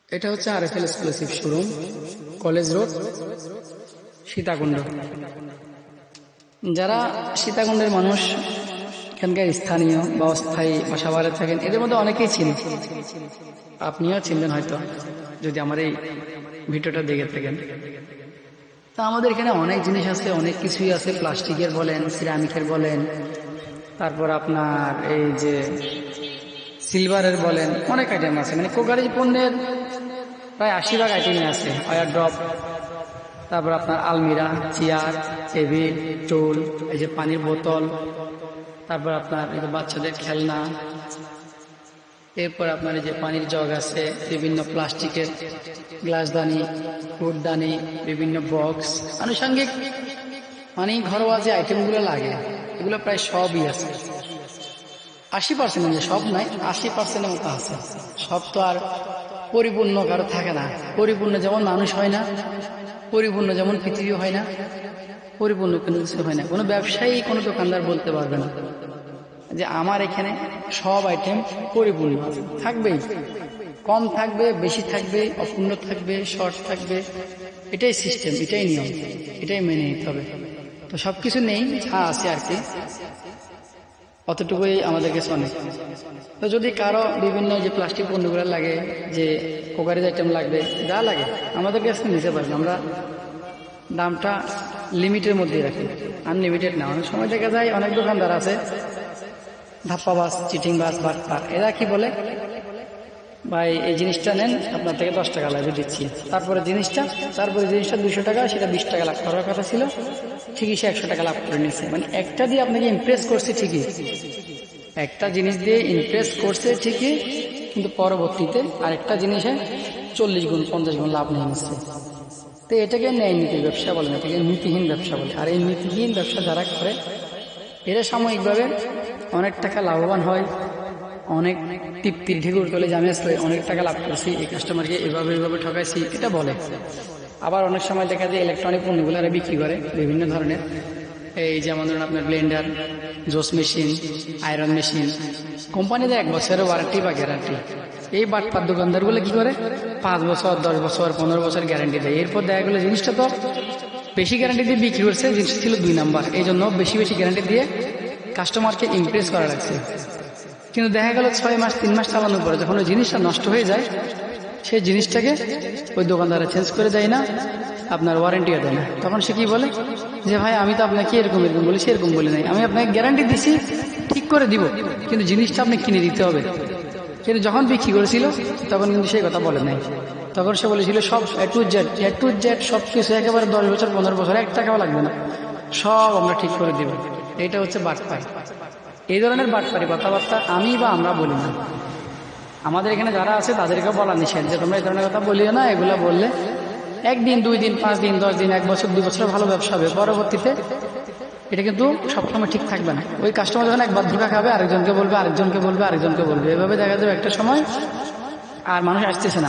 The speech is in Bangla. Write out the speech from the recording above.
এটা হচ্ছে RFL exclusive showroom, college road, Sitakunda. যারা সীতাকুণ্ডের মানুষ, এখানকার স্থানীয় বা অস্থায়ী বাসা বাড়ি থাকেন, এদের মধ্যে অনেকেই চিনেন, আপনিও চিনবেন হয়তো যদি আমার এই ভিডিওটা দেখে থাকেন। তা আমাদের এখানে অনেক জিনিস আছে, অনেক কিছুই আছে, প্লাস্টিকের বলেন, সিরামিকের বলেন, তারপর আপনার এই যে সিলভারের বলেন, অনেক আইটেম আছে। মানে কোকারি পণ্যের প্রায় 80 ভাগ আইটেমই আছে। ওয়ার ড্রপ, তারপর আপনার আলমিরা, চেয়ার, টেবিল, টুল, এই যে পানির বোতল, তারপর আপনার এই যে বাচ্চাদের খেলনা, এরপর আপনার এই যে পানির জগ আছে, বিভিন্ন প্লাস্টিকের গ্লাসদানি, ফুটদানি, বিভিন্ন বক্স, আনুষঙ্গিক মানে ঘরোয়া যে আইটেমগুলো লাগে এগুলো প্রায় সবই আছে। 80% মানে সব নয়, 80%-এর মতো আছে। সব তো আর পরিপূর্ণ কারো থাকে না। পরিপূর্ণ যেমন মানুষ হয় না, পরিপূর্ণ যেমন পৃথিবী হয় না, পরিপূর্ণ কোনো কিছু হয় না। কোনো ব্যবসায়ী, কোনো দোকানদার বলতে পারবে না যে আমার এখানে সব আইটেম পরিপূর্ণ থাকবেই। কম থাকবে, বেশি থাকবে, অপূর্ণ থাকবে, শর্ট থাকবে। এটাই সিস্টেম, এটাই নিয়ম, এটাই মেনে নিতে হবে। তো সবকিছু নেই, যা আছে আর কি অতটুকুই আমাদের কাছে অনেক। তো যদি কারো বিভিন্ন যে প্লাস্টিক পণ্যগুলো লাগে, যে কোকারিজ আইটেম লাগবে, যা লাগে আমাদের কাছে নিতে পারবেন। আমরা দামটা লিমিটের মধ্যেই রাখি, আনলিমিটেড না। অনেক সময় দেখা যায় অনেক দোকানদার আছে ধাপ্পাবাজ, চিটিং বাজ, বাটপার। এরা কি বলে, ভাই এই জিনিসটা নেন, আপনার থেকে 10 টাকা লাভে দিচ্ছি। তারপরে জিনিসটা 200 টাকা, সেটা 20 টাকা লাভ করার কথা ছিল, ঠিকই সে 100 টাকা লাভ করে নিচ্ছে। মানে একটা দিয়ে আপনাকে ইমপ্রেস করছে ঠিকই, একটা জিনিস দিয়ে ইমপ্রেস করছে ঠিকই, কিন্তু পরবর্তীতে আরেকটা জিনিসে 40 গুণ 50 গুণ লাভ নিয়ে নিচ্ছে। তো এটাকে ন্যায় নীতির ব্যবসা বলে না, এটাকে নীতিহীন ব্যবসা বলে। আর এই নীতিহীন ব্যবসা যারা করে এরা সাময়িকভাবে অনেক টাকা লাভবান হয়, অনেক তৃপ্তির ঢেকুর তোলে, জামে আসলে অনেক টাকা লাভ করছি, এই কাস্টমারকে এভাবে ঠকাইছি, এটা বলে। আবার অনেক সময় দেখা যায় ইলেকট্রনিক পণ্যগুলো এরা বিক্রি করে বিভিন্ন ধরনের, এই যেমন ধরুন আপনার Blender, juice machine, iron machine, কোম্পানিদের 1 বছরের ওয়ারেন্টি বা গ্যারান্টি। এই বাটপার দোকানদারগুলো কি করে 5 বছর, 10 বছর, 15 বছর গ্যারান্টি দেয়। এরপর দেখা গেলো জিনিসটা তো বেশি গ্যারান্টি দিয়ে বিক্রি করছে, জিনিসটা ছিল 2 নাম্বার, এই জন্য বেশি গ্যারান্টি দিয়ে কাস্টমারকে ইমপ্রেস করা লাগছে। কিন্তু দেখা গেল 6 মাস 3 মাস চালানোর পরে যখন ওই জিনিসটা নষ্ট হয়ে যায়, সেই জিনিসটাকে ওই দোকানদারা চেঞ্জ করে দেয় না, আপনার ওয়ারেন্টিও দেয় না। তখন সে কি বলে যে ভাই আমি তো আপনাকে এরকম বলেছি, এরকম বলি নাই, আমি আপনাকে গ্যারান্টি দিছি, ঠিক করে দিব, কিন্তু জিনিসটা আপনি কিনে দিতে হবে। কিন্তু যখন বিক্রি করেছিল তখন কিন্তু সেই কথা বলে নাই। তখন সে বলেছিল সব এ টু জেড সব কিছু একেবারে 10 বছর 15 বছর 1 টাকাও লাগবে না, সব আমরা ঠিক করে দিব। এটা হচ্ছে বাটপাই। এই ধরনের বাটপারি কথাবার্তা আমি বা আমরা বলি না। আমাদের এখানে যারা আছে তাদেরকেও বলা নিষেধ যে তোমরা এই ধরনের কথা বলিও না। এগুলো বললে 1 দিন 2 দিন 5 দিন 10 দিন 1 বছর 2 বছর ভালো ব্যবসা হবে, পরবর্তীতে এটা কিন্তু সবসময় ঠিক থাকবে না। ওই কাস্টমার যখন একবার ধোঁকা খাবে, আরেকজনকে বলবে, এভাবে দেখা যাবে একটা সময় আর মানুষ আসতেছে না।